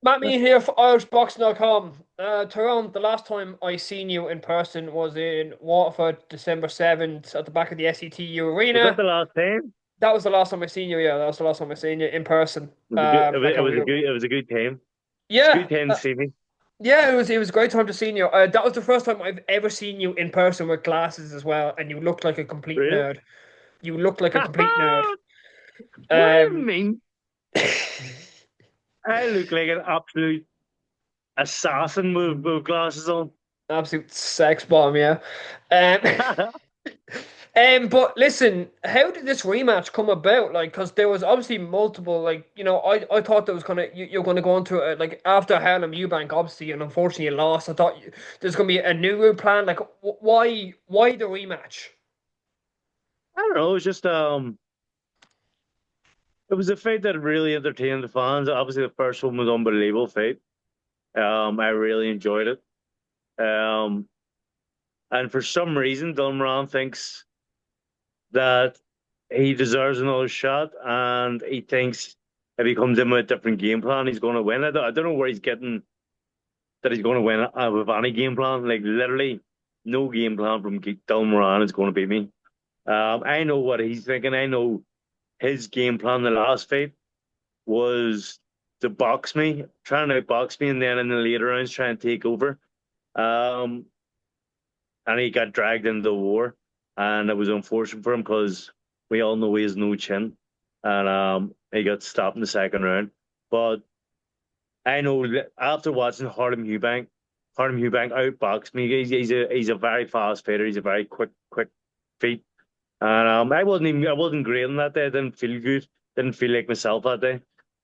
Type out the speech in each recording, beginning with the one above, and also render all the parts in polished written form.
Matt me here for IrishBoxing.com. Tyrone, the last time I seen you in person was in Waterford, December 7th, at the back of the SETU Was that Arena. the last time? That was the last time I seen you, yeah. That was the last time I seen you in person. It was a good. Like It a was a real. good. It was a good time. It's a Yeah, good time to see me. yeah, it was a great time to see you. That was the first time I've ever seen you in person with glasses as well, and you looked like a complete Really? nerd. You looked like a complete nerd. What do you Um, mean? I look like an absolute assassin with glasses on. absolute sex bomb, yeah. Um, but listen, how did this rematch come about? Like, because there was obviously multiple, like, I thought there was kind of you're going to go into it like after Harlem Eubank, obviously, and unfortunately you lost. I thought there's going to be a new route plan. Like, why the rematch? I don't know. It was just It was a fight that really entertained the fans. Obviously, the first one was unbelievable fight. I really enjoyed it. Um, and for some reason, Dylan Moran thinks that he deserves another shot, and he thinks if he comes in with a different game plan, he's going to win. I don't know where he's getting that he's going to win with any game plan. Like literally, no game plan from Dylan Moran is going to beat me. I know what he's thinking. I know his game plan the last fight was to box me, trying to box me, and then in the later rounds try and take over. Um, and he got dragged into the war, and it was unfortunate for him because we all know he has no chin, and he got stopped in the second round. But I know that after watching Harlem Eubank outboxed me. He's a very fast fighter. He's a very quick feet. And I wasn't great on that day. I didn't feel good. Didn't feel like myself that day.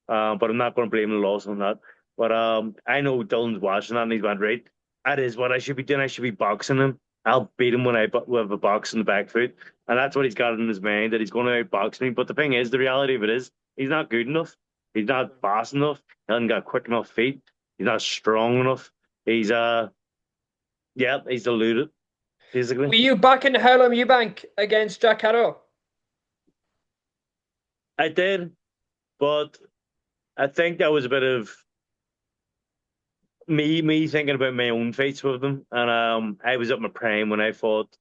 But I'm not going to blame the loss on that. But I know Dylan's watching that and he's went, right, that is what I should be doing. I should be boxing him. I'll beat him when with a box in the back foot. And that's what he's got in his mind, that he's going to outbox me. But the thing is, the reality of it is, he's not good enough. He's not fast enough. He hasn't got quick enough feet. He's not strong enough. He's yeah, he's deluded, Were basically. you back in Harlem Eubank against Jack Catto? I did, but I think that was a bit of me thinking about my own fights with them, and I was at my prime when I fought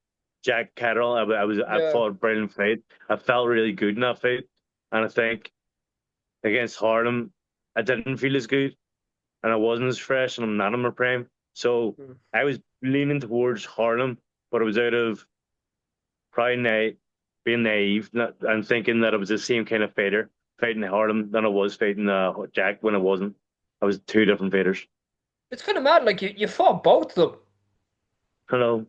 Jack Catterall. I Yeah. fought a brilliant fight. I felt really good in that fight, and I think against Harlem, I didn't feel as good, and I wasn't as fresh, and I'm not in my prime. So Mm. I was leaning towards Harlem, but it was out of probably being naive and thinking that it was the same kind of fighter fighting Harlem than I was fighting Jack when it wasn't. I was two different fighters. It's kind of mad. Like you fought both of them. Hello.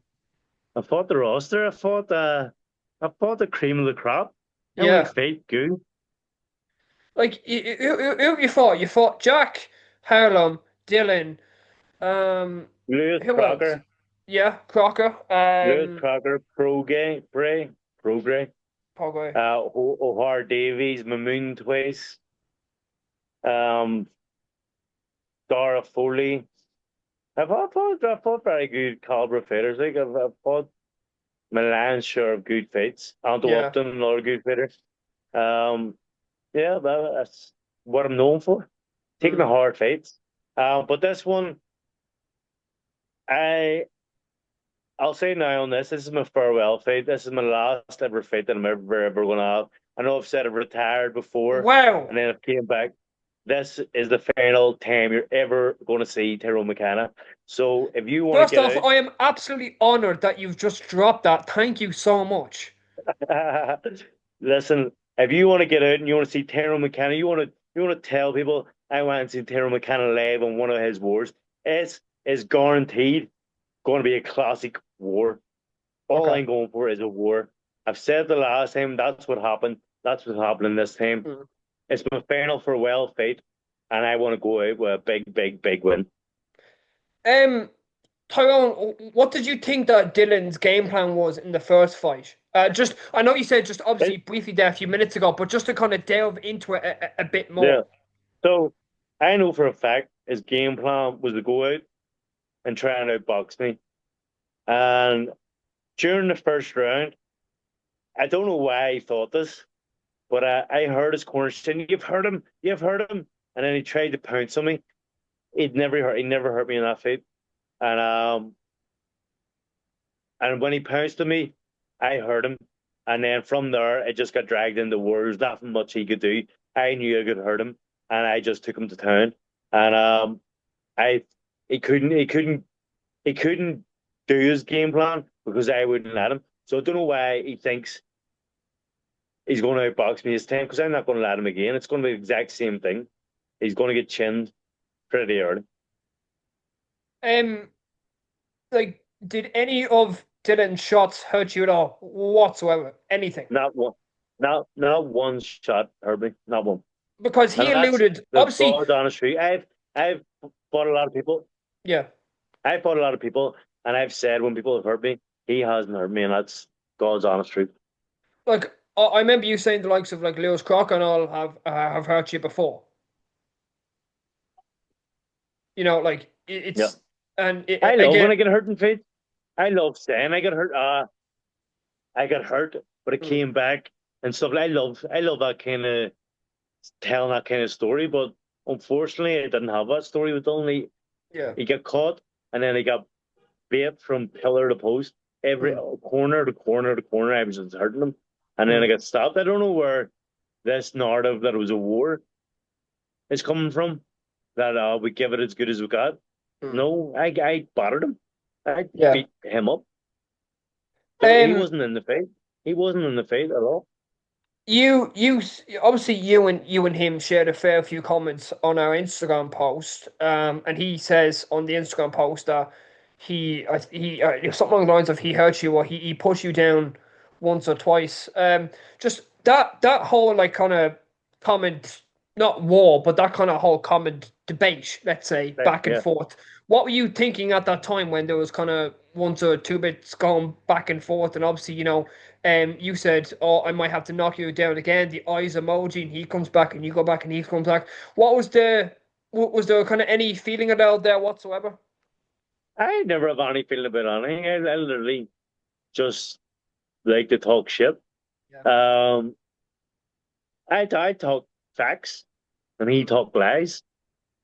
I fought the roster. I fought the cream of the crop. Every Yeah. fight good. Like who you fought? You fought Jack, Harlem, Dylan. Lewis Who else? Crocker. Yeah, Crocker. Lewis Crocker. Pro Gay. Bray. Pro Gray. Pogwai. O'Hare Davies. Mamoon twice. Um, Dara Foley. I've fought very good caliber fighters. Like I've fought my lion's share of good fights. Anto Yeah. Upton, another good fighter. Um, yeah, that's what I'm known for. Taking the Mm. hard fights. But this one, I I'll say now on this. This is my farewell fight. This is my last ever fight that I'm ever going to have. I know I've said I've retired before, Wow. and then I've came back. This is the final time you're ever going to see Tyrone McKenna. So if you want to First get off, I am absolutely honored that you've just dropped that. Thank you so much. out, listen. If you want to get out and you want to see Tyrone McKenna, you want to tell people I went and see Tyrone McKenna live on one of his wars. It's is guaranteed going to be a classic war. All Okay. I'm going for is a war. I've said the last time that's what happened. That's what's happening this time. Mm. It's my final farewell fight, and I want to go out with a big win. Um, Tyrone, what did you think that Dylan's game plan was in the first fight? I know you said just obviously Right? briefly there a few minutes ago, but just to kind of delve into it a bit Yeah. more. So I know for a fact his game plan was to go out and try and outbox me. And during the first round, I don't know why he thought this, but I heard his corner saying, you've heard him. And then he tried to pounce on me. He never hurt me in that fight. And and when he pounced on me, I hurt him. And then from there, it just got dragged into war. There's nothing much he could do. I knew I could hurt him, and I just took him to town. And I he couldn't he couldn't he couldn't do his game plan because I wouldn't let him. So I don't know why he thinks he's going to outbox me this time because I'm not going to let him again. It's going to be the exact same thing. He's going to get chinned pretty early. Um, like, did any of Dylan's shots hurt you at all whatsoever? Anything? Not one, not one shot hurt me. Not one. Because he And that's alluded, the obviously, God honest truth. I've fought a lot of people. yeah. I've fought a lot of people, and I've said when people have hurt me, he hasn't hurt me, and that's God's honest truth. Like, I remember you saying the likes of like Lewis Crocker and all have hurt you before. You know, like Yeah, it's and I love again. when I get hurt in faith. I love saying I got hurt. I got hurt, but it Mm, came back and stuff. I love that kind of telling that kind of story. But unfortunately, I didn't have that story with only yeah. he got caught and then he got bait from pillar to post, every Mm, corner to corner to corner. I was just hurting him, and then I mm, got stopped. I don't know where this narrative that it was a war is coming from. That we give it as good as we got. mm. No, I battered him. I Yeah. beat him up, but he Um. wasn't in the fight. He wasn't in the fight at all. You obviously you and him shared a fair few comments on our Instagram post. And he says on the Instagram post that he something along the lines of he hurt you or he pushed you down once or twice. Just that whole like kind of comment, not war, but that kind of whole comment debate, let's say, Right, back and yeah. forth. What were you thinking at that time when there was kind of once or two bits going back and forth, and obviously you said, "Oh, I might have to knock you down again." The eyes emoji, and he comes back, and you go back, and he comes back. What was was there kind of any feeling about there whatsoever? I never have any feeling about anything. I literally just like to talk shit. Yeah, Um, I talk facts, and he talked lies.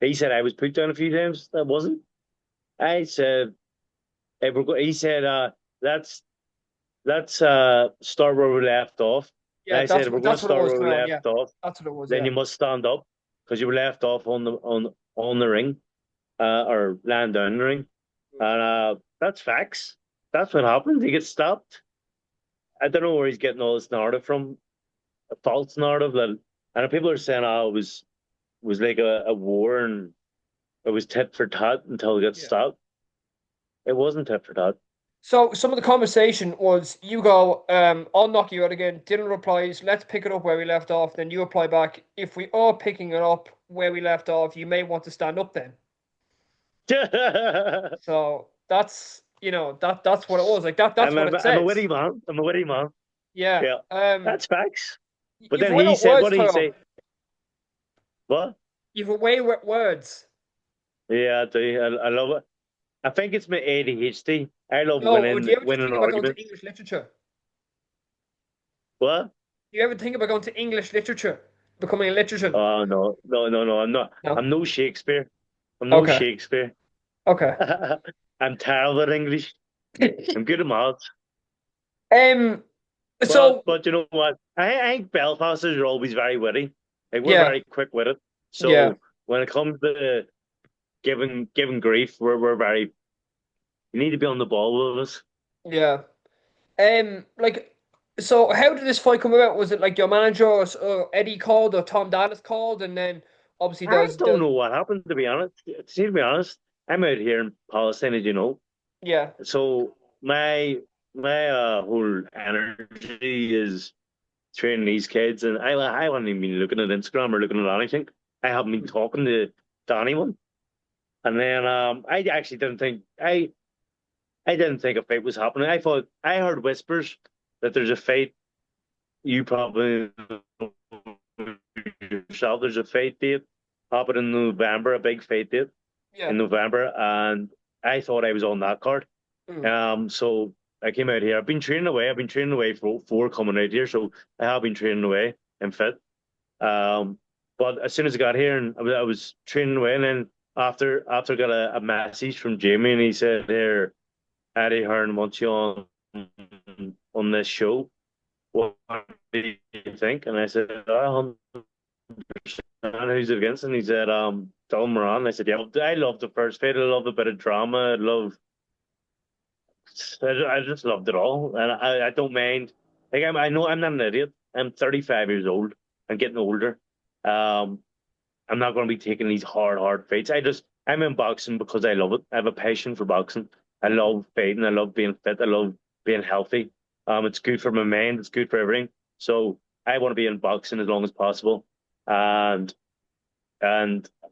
He said I was put down a few times. That wasn't. I said, hey, he said, that's start where we left off. And yeah, I said, if we're going to that's what it start was, where we Tyrone. Yeah, left off, that's what it was. then Yeah, you must stand up because you were left off on the ring, or lying down the ring, and that's facts. That's what happens. He gets stopped. I don't know where he's getting all this narrative from, a false narrative that, and people are saying, oh, it was like a war and it was tit for tat until it got yeah. stopped. It wasn't tit for tat. So some of the conversation was you go, I'll knock you out again. Dylan replies, let's pick it up where we left off. Then you reply back, if we are picking it up where we left off, you may want to stand up then. So that's that's what it was. Like that's what it I'm a says. witty man. I'm a witty man. Yeah. Yeah, that's facts. But You've then way he out said, words, what did he Tyrone. say? What? You've way with words. Yeah, I do. I love it. I think it's my ADHD. I love No, do you ever just winning think about going to arguments. English literature? What? Do you ever think about going to English literature? Becoming a literarian? Oh no, no, no, no. I'm not. No. I'm no Shakespeare. I'm no Okay. Shakespeare. Okay. I'm terrible at English. I'm good at maths. Um so But you know what? I think Belfasters are always very witty. Like we're yeah, very quick witted. yeah, So when it comes to giving grief, we're very. You need to be on the ball with us. yeah. Like, so how did this fight come about? Was it like your manager or Eddie called or Tom Dallas called, and then obviously I don't there's know what happened, to be honest. To be honest, I'm out here in Palestine, as you know. yeah, So my whole energy is training these kids, and I haven't even been looking at Instagram or looking at anything. I haven't been talking to anyone. And then I actually didn't think I didn't think a fight was happening. I thought I heard whispers that there's a fight. You probably know yourself. There's a fight date happening in November, a big fight date yeah. in November, and I thought I was on that card. Mm. So I came out here. I've been training away. I've been training away for coming out here. So I have been training away and fit. Um, but as soon as I got here and I was training away, and then after got a message from Jamie, and he said, "Here, Eddie Hearn wants you on this show. What do you think?" And I said, "Oh, who's it against?" And he said, Dylan Moran. I said, "Yeah, I love the first fight. I love a bit of drama. I just loved it all, and I don't mind. Like I know I'm not an idiot. I'm 35 years old. I'm getting older. Um, I'm not going to be taking these hard fights. I'm in boxing because I love it. I have a passion for boxing. I love fighting. I love being fit. I love being healthy. It's good for my mind. It's good for everything. So I want to be in boxing as long as possible, and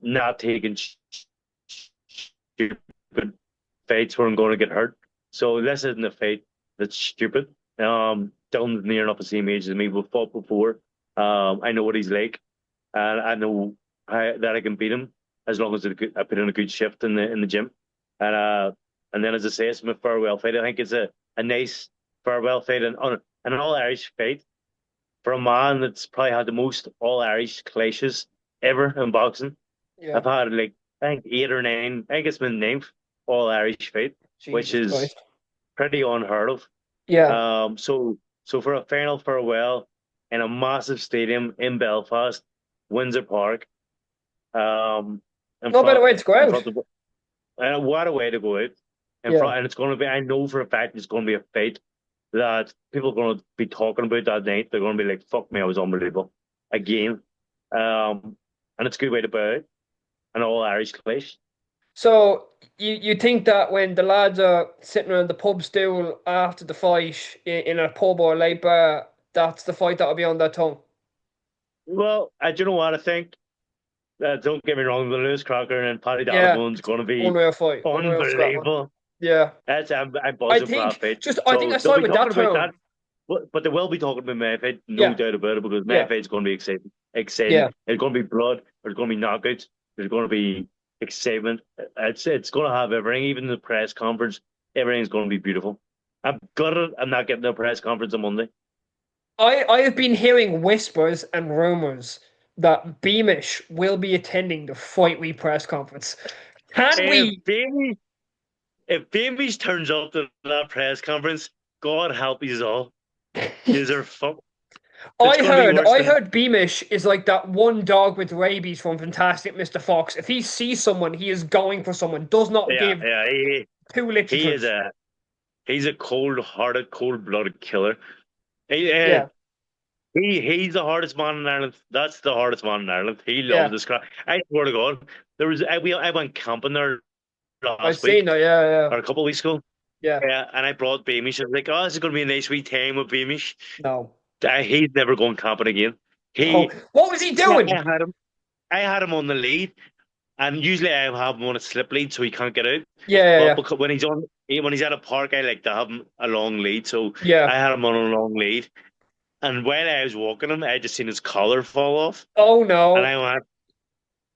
not taking stupid fights where I'm going to get hurt. So this isn't a fight that's stupid. Dylan's near enough the same age as me. We've fought before. I know what he's like, and I know that I can beat him as long as I put in a good shift in the gym. And then as I say, it's my farewell fight. I think it's a nice farewell fight and an all Irish fight for a man that's probably had the most all Irish clashes ever in boxing. Yeah. I've had like I think 8 or 9. I think it's my ninth all Irish fight, which Jesus is Christ. pretty unheard of. Yeah. So for a final farewell in a massive stadium in Belfast, Windsor Park, in No better front way to go in out. front of what a way to go out in Yeah. front, and it's going to be. I know for a fact it's going to be a fight that people are going to be talking about that night. They're going to be like, "Fuck me, I was unbelievable again," and it's a good way to bow out an all Irish clash. So you think that when the lads are sitting around the pub stool after the fight in a pub or a late bar, that's the fight that'll be on their tongue? Well, do you know what I think? Don't get me wrong, the Lewis Crocker and Paddy Yeah. Donovan's going to be Unreal fight. Unreal scrapper. unbelievable. Yeah. I'm I buzzing for that think fight. I think So I they'll side be with talking that about Tyrone. that, but they will be talking about my fight, no Yeah. doubt about it, because my Yeah. fight's going to be exciting. Yeah. Exciting. There's going to be blood. There's going to be knockouts. There's going to be excitement. It's going to have everything. Even the press conference, everything's going to be beautiful. I'm gutted. I'm not getting a press conference on Monday. I have been hearing whispers and rumors that Beamish will be attending the Fight Week press conference. Can If we? Baby, if Babies turns up to that press conference, God help us all. Yous are fucked. It's I going to be heard worse I than heard Beamish is like that one dog with rabies from Fantastic Mr. Fox. If he sees someone, he is going for someone. Does not yeah, give yeah. two He is literatures. he's a cold-hearted, cold-blooded killer. He, uh, Yeah, he's the hardest man in Ireland. That's the hardest man in Ireland. He loves yeah. this crap. I swear to God, I went camping there I've last seen week that. Yeah, yeah, or a couple of weeks ago. yeah. Yeah, and I brought Beamish. I was like, "Oh, this is going to be a nice wee time with Beamish." No. He's never going camping again. Oh, He, what was he yeah, doing? I had him on the lead, and usually I have him on a slip lead so he can't get out. Yeah, yeah, But yeah. because when he's at a park, I like to have him a long lead. So Yeah. I had him on a long lead, and while I was walking him, I just seen his collar fall off, Oh and no.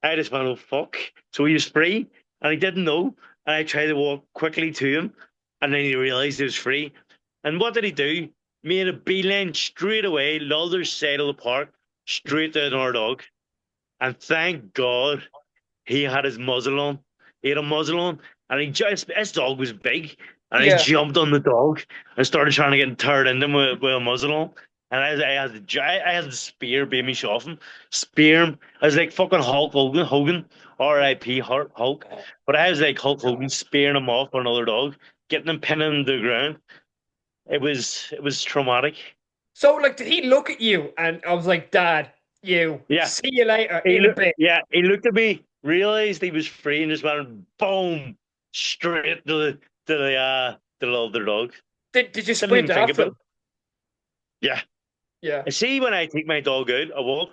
I just went, "Oh fuck!" So he was free, and he didn't know. And I tried to walk quickly to him, and then he realized he was free. And what did he do? Made a beeline straight away, the other side of the park, straight down our dog. And thank God he had his muzzle on. He had a muzzle on, and his dog was big, and he Yeah. jumped on the dog and started trying to get turned into him with a muzzle on. And I had to spear Beamish off him, spear him. I was like fucking Hogan, R.I.P. Hulk. But I was like Hulk Hogan spearing him off for another dog, getting him pinning him to the ground. It was traumatic. So like, did he look at you and I was like, Dad, you Yeah, see you later in a bit. he looked at me, realized he was free, and just went boom straight to the other dog. Did you Didn't even sprint think after about it. him? Yeah, Yeah. I see when I take my dog out a walk,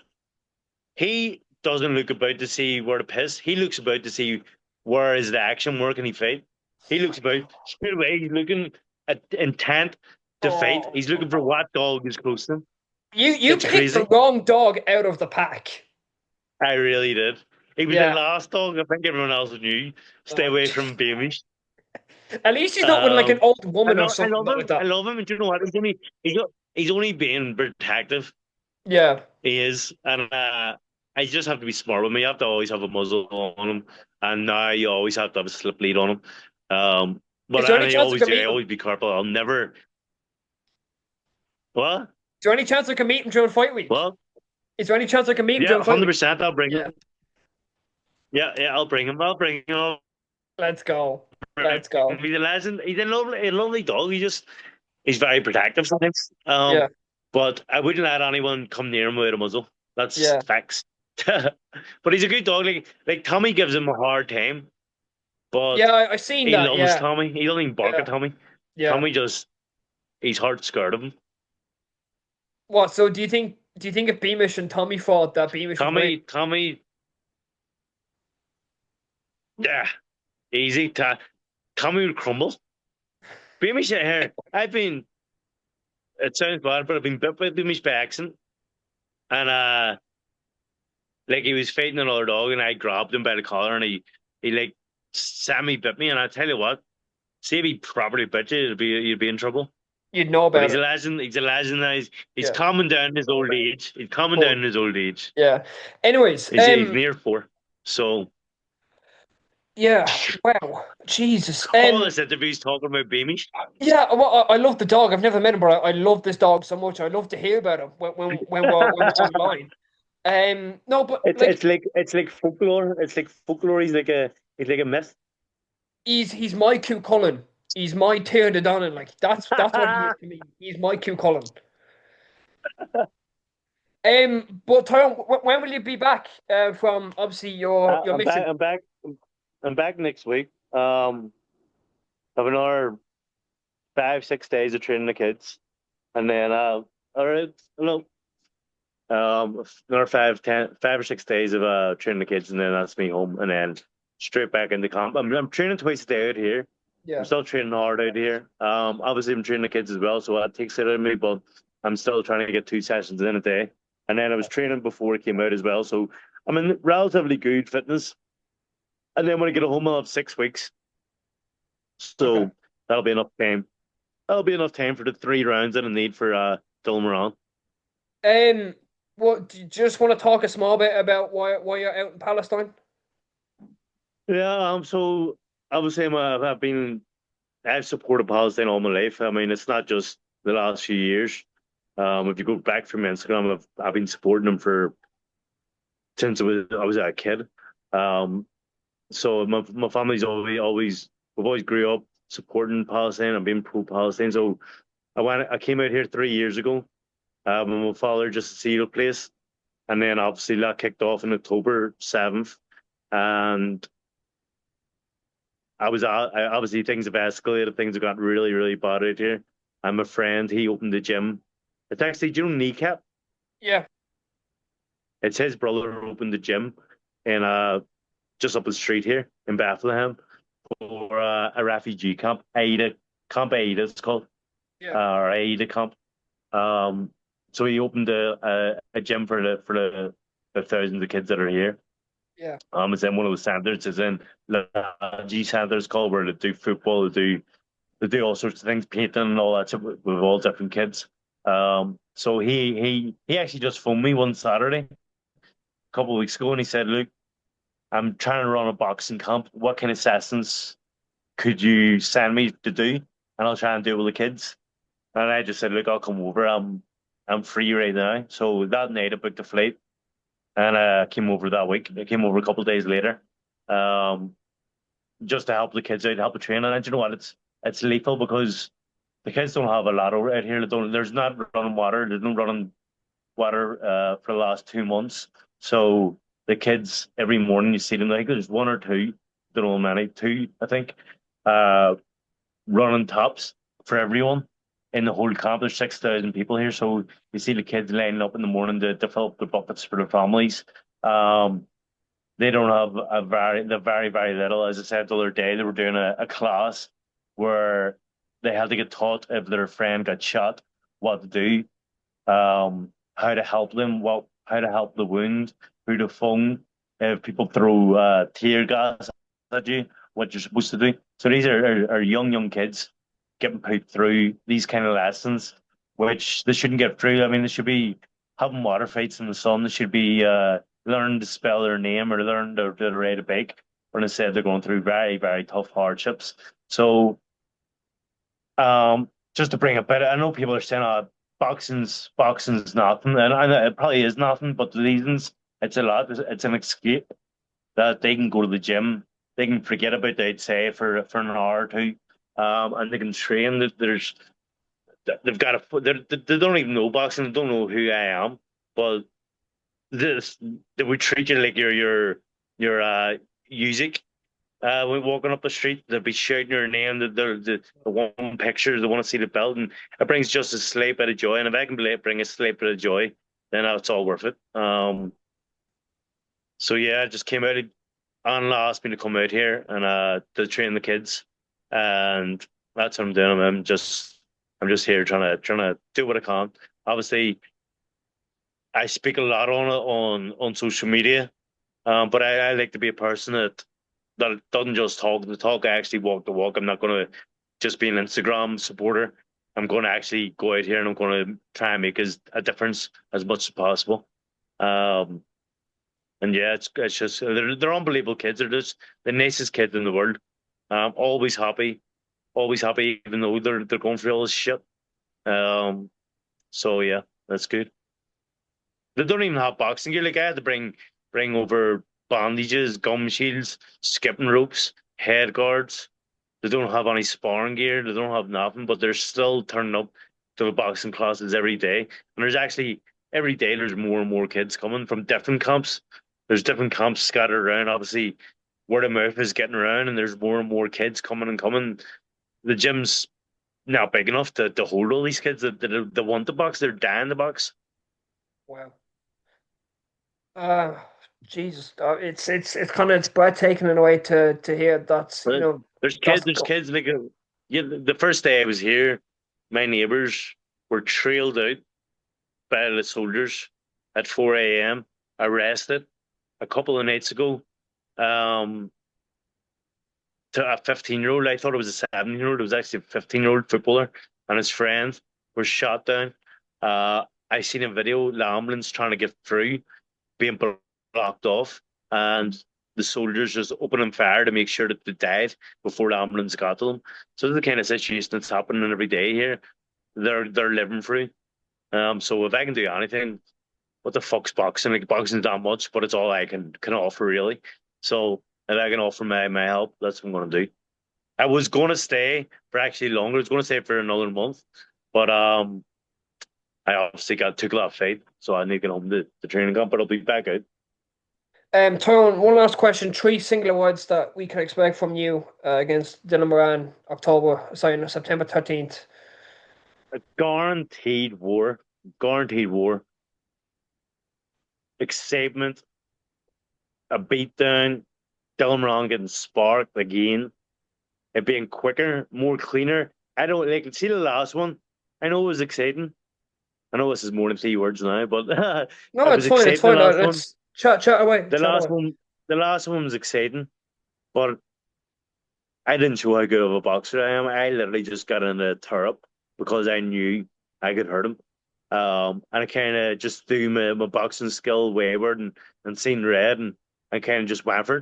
he doesn't look about to see where to piss. He looks about to see where is the action, where can he fight. He looks about straight away. He's looking at intent to fight. Oh. He's looking for what dog is close to him. You It's picked the crazy. wrong dog out of the pack. I really did. He was the Yeah. last dog. I think everyone else knew. Stay Oh, away from Beamish. at least he's not with like an Um, old woman or I something love like him. I that. love him. And do you know what? He's only being protective. Yeah. He is, and I just have to be smart with me. You have to always have a muzzle on him. and now you always have to have a slip lead on him. Is But there and any I chance I always can do. I meet him? always be careful. I'll never. What? Is there any chance I can meet him during fight week? Well, Is there any chance I can meet him yeah, during fight week? 100%. I'll bring him. Yeah. Yeah, yeah, I'll bring him. I'll bring him. I'll Let's go. bring Let's him. go. He's a legend. He's a lovely dog. He's very protective sometimes. Yeah. But I wouldn't let anyone come near him without a muzzle. That's Yeah. facts. But he's a good dog. Like Tommy gives him a hard time, Yeah, but I seen he that. loves Yeah. Tommy. He doesn't even bark Yeah. at Tommy. Yeah. Tommy just he's hard scared of him. What? So do you think if Beamish and Tommy fought that Beamish would win? Tommy, yeah, easy. Tommy would crumble. Beamish here. I've been. It sounds bad, but I've been bit by Beamish by accident, and like he was fighting another dog, and I grabbed him by the collar, and he like semi bit me, and I tell you what, see if he properly bit you, you'd be in trouble. You'd know But about he's a it. legend. He's a legend. Now. He's Yeah. calming down in his old age. He's calming down Cool. in his old age. Yeah. Anyways, He's near 4. So yeah. Wow. Jesus. all this interview's talking about Beamish. Yeah. Well, I love the dog. I've never met him, but I love this dog so much. I love to hear about him when we're online. No, but like It's like folklore. It's like folklore. He's like a myth. he's my Q Cullen. He's my Tyr de Donovan. Like that's what he is to me. He's my Q Cullen. But Tyrone, when will you be back from obviously your I'm back. mission? I'm back next week. Have another 5 6 days of training the kids, and then all right, hello. Another 5 or 6 days of training the kids, and then that's me home, and then straight back into camp. I'm training twice a day out here. I'm Yeah. still training hard out here. Obviously I'm training the kids as well, so that takes it out of me, but I'm still trying to get 2 sessions in a day. And then I was training before it came out as well, so I'm in relatively good fitness. And then when I get home, I'll have 6 weeks, Okay. so that'll be enough time. That'll be enough time for the 3 rounds that I need for Dylan Moran. Um. What do you just want to talk a small bit about why you're out in Palestine? Yeah, so obviously I've supported Palestine all my life. I mean, it's not just the last few years. If you go back from Instagram, I've been supporting them for since I was a kid. Um, so my family's always we've always grew up supporting Palestine and being pro Palestine. So I came out here 3 years ago. With my father just to see the place, and then obviously that kicked off on October 7th, and obviously things have escalated. Things have gotten really, really bad out here. And my friend, he opened the gym. It's actually, do you know Kneecap? Yeah. It's his brother who opened the gym in just up the street here in Bethlehem for a refugee camp, Camp Aida, it's called, Yeah. or Aida camp. So he opened a gym for the thousands of kids that are here. Yeah. It's in one of the centers. It's in the G centers called where they do football, they do all sorts of things, painting and all that stuff with all different kids. So he actually just phoned me one Saturday a couple of weeks ago, and he said, "Look, I'm trying to run a boxing camp. What kind of sessions could you send me to do? And I'll try and do it with the kids." And I just said, "Look, I'll come over. I'm free right now." So that night I booked a flight, and I came over that week. I came over a couple of days later, um, just to help the kids out, help the training. And you know what? It's lethal because the kids don't have a lot out here. They don't. There's not running water. There's no running water for the last 2 months. So the kids every morning you see them. I think there's one or two. Don't know how many. Two, I think. Uh, running tops for everyone in the whole camp. There's 6,000 people here, so you see the kids lining up in the morning to fill up the buckets for their families. Um, they don't have they're very, very little. As I said the other day, they were doing a class where they had to get taught if their friend got shot, what to do, how to help them, how to help the wound, who to phone if people throw tear gas at you, what you're supposed to do. So these are young kids getting put through these kind of lessons, which they shouldn't get through. I mean, they should be having water fights in the sun. They should be learning to spell their name or learn to ride a bike. when they said they're going through very, very tough hardships. So, just to bring a bit, I know people are saying, boxing's nothing," and it probably is nothing, but the reasons it's a lot. It's an escape that they can go to the gym, they can forget about they'd say for an hour or two, and they can train. They've got they don't even know boxing, they don't know who I am, but this they would treat you like your music. When walking up the street, they'll be shouting your name. The one picture, they want to see the belt, and it brings just a slight bit of joy. And if I can bring a slight bit of joy, then it's all worth it. So yeah, I just came out. Anna asked me to come out here and to train the kids, and that's what I'm doing. I'm just here trying to do what I can. Obviously, I speak a lot on social media, but I like to be a person that doesn't just talk the talk. I actually walk the walk. I'm not going to just be an Instagram supporter. I'm going to actually go out here and I'm going to try and make a difference as much as possible. Um, and yeah, it's just they're unbelievable kids. They're just the nicest kids in the world. Always happy, even though they're going through all this shit. Um, so yeah, that's good. They don't even have boxing gear. Like I had to bring over bandages, gum shields, skipping ropes, head guards. They don't have any sparring gear. They don't have nothing, but they're still turning up to the boxing classes every day. And there's actually every day there's more and more kids coming from different camps. There's different camps scattered around. Obviously, word of mouth is getting around, and there's more and more kids coming and coming. The gym's not big enough to hold all these kids that want the box. They're dying the box. Wow. Uh, Jesus, it's kind of it's breathtaking in a way to hear that's But that's there's kids like yeah. The first day I was here, my neighbors were trailed out by the soldiers at 4 a.m. arrested a couple of nights ago. Um, to a 15-year-old. I thought it was a 17-year-old. It was actually a 15-year-old footballer and his friend were shot down. I seen a video, the ambulance trying to get through, being blocked off, and the soldiers just opening fire to make sure that they died before the ambulance got to them. So this is the kind of situation that's happening every day here. They're living through. So if I can do anything, what the fuck's boxing? Like boxing's not much, but it's all I can offer really. So if I can offer my help, that's what I'm gonna do. I was gonna stay for actually longer. I was gonna stay for another month, but I obviously got took a lot of fate, so I need to get home to the training camp. But I'll be back out. Tyrone, one last question. Three single awards that we can expect from you against Dylan Moran, no, September 13th. A guaranteed war, guaranteed war, excitement, a beatdown, Dylan Moran getting sparked again, it being quicker, more cleaner. I don't like see the last one. I know it was exciting. I know this is more than 3 words now, but No, it it's was fine. It's exciting. The fine. last one, Let's chat away. the Chat last away. one, the last one was exciting, but I didn't show how good of a boxer I am. I literally just got in a tear up because I knew I could hurt him. And I kind of just threw my boxing skill wayward and seen red, and I kind of just went for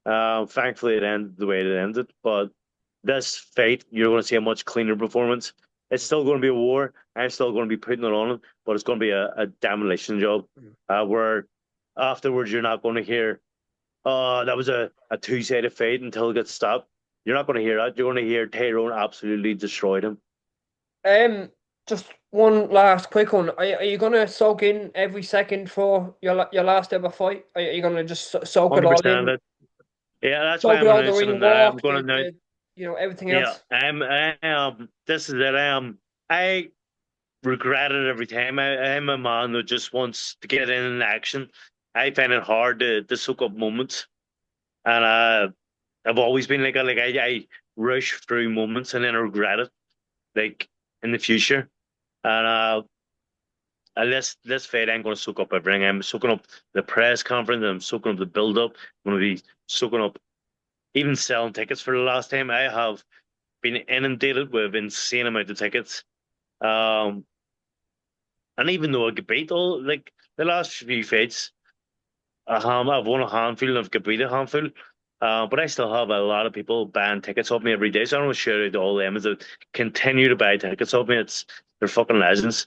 it. Thankfully, it ended the way it ended. But this fight, you're going to see a much cleaner performance. It's still going to be a war. I'm still going to be putting it on him, but it's going to be a demolition job. Where afterwards, you're not going to hear, "Oh, that was a two-sided fight" until it gets stopped. You're not going to hear that. You're going to hear Tyrone absolutely destroyed him. Um, just one last quick one. Are you gonna soak in every second for your last ever fight? Are you gonna just soak it all 100%. in? Yeah, that's why Soak I'm it all the announcing it ring now. I'm walk, going to announce. everything Yeah, else. I am. This is it. I regret it every time. I'm a man who just wants to get in action. I find it hard to soak up moments, and I've always been I rush through moments and then I regret it, like in the future. And this fight, I'm going to soak up everything. I'm soaking up the press conference. I'm soaking up the build up. I'm going to be soaking up even selling tickets for the last time. I have been inundated with insane amount of tickets. Um, and even though I could beat all like the last few fights, I've won a handful and I've could beat a handful. But I still have a lot of people buying tickets off me every day. So I don't want to shout out to all them as that continue to buy tickets off me. They're fucking legends,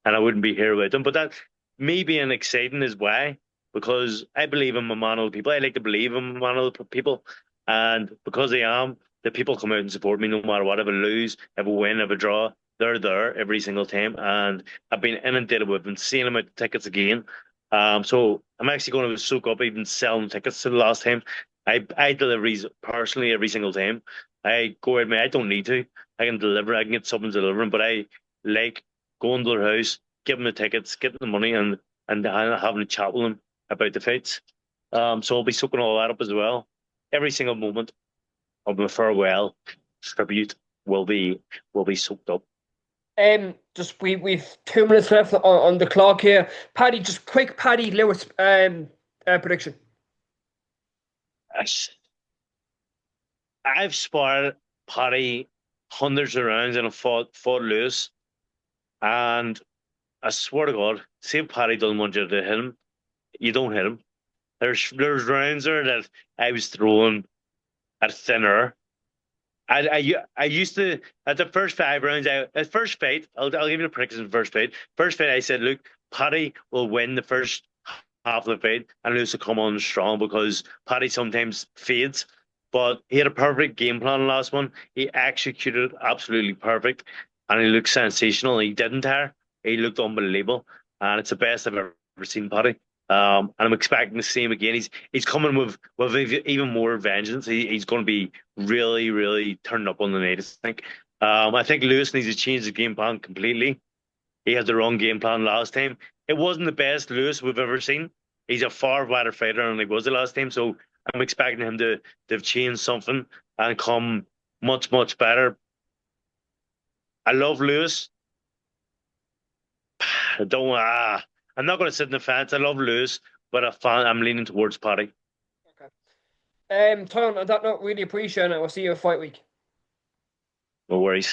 and I wouldn't be here without them. But that me being exciting is why, because I believe I'm a man of the people. I like to believe I'm a man of the people, and because I am, the people come out and support me no matter what. If I lose, if I win, if I draw, they're there every single time, and I've been inundated with insane amount of tickets again. So I'm actually going to soak up even selling tickets to the last time. I deliver these personally every single time. I go out, I don't need to. I can deliver. I can get someone delivering, but I like going to their house, give them the tickets, getting the money, and having a chat with them about the fights. So I'll be soaking all that up as well. Every single moment of my farewell tribute will be soaked up. Just we've 2 minutes left on the clock here. Paddy, just quick Paddy Lewis prediction. I've sparred Paddy hundreds of rounds and I've fought Lewis, and I swear to God, see if Paddy doesn't want you to hit him, you don't hit him. There's rounds there that I was throwing at thinner. I used to at the first 5 rounds. At first fight, I'll give you the prediction. First fight, I said, look, Paddy will win the first half of the fight, and Lewis will come on strong because Paddy sometimes fades. But he had a perfect game plan last one. He executed absolutely perfect, and he looked sensational. He didn't tire. He looked unbelievable, and it's the best I've ever seen Paddy. And I'm expecting the same again. He's coming with even more vengeance. He's going to be really, really turned up on the night, I think. I think Lewis needs to change his game plan completely. He had the wrong game plan last time. It wasn't the best Lewis we've ever seen. He's a far better fighter than he was the last time. So I'm expecting him to have changed something and come much, much better. I love Lewis. I don't. I'm not going to sit in the fence. I love Lewis, but I'm leaning towards Paddy. Okay. Tyrone, on that note, really appreciate it. We'll see you a fight week. No worries.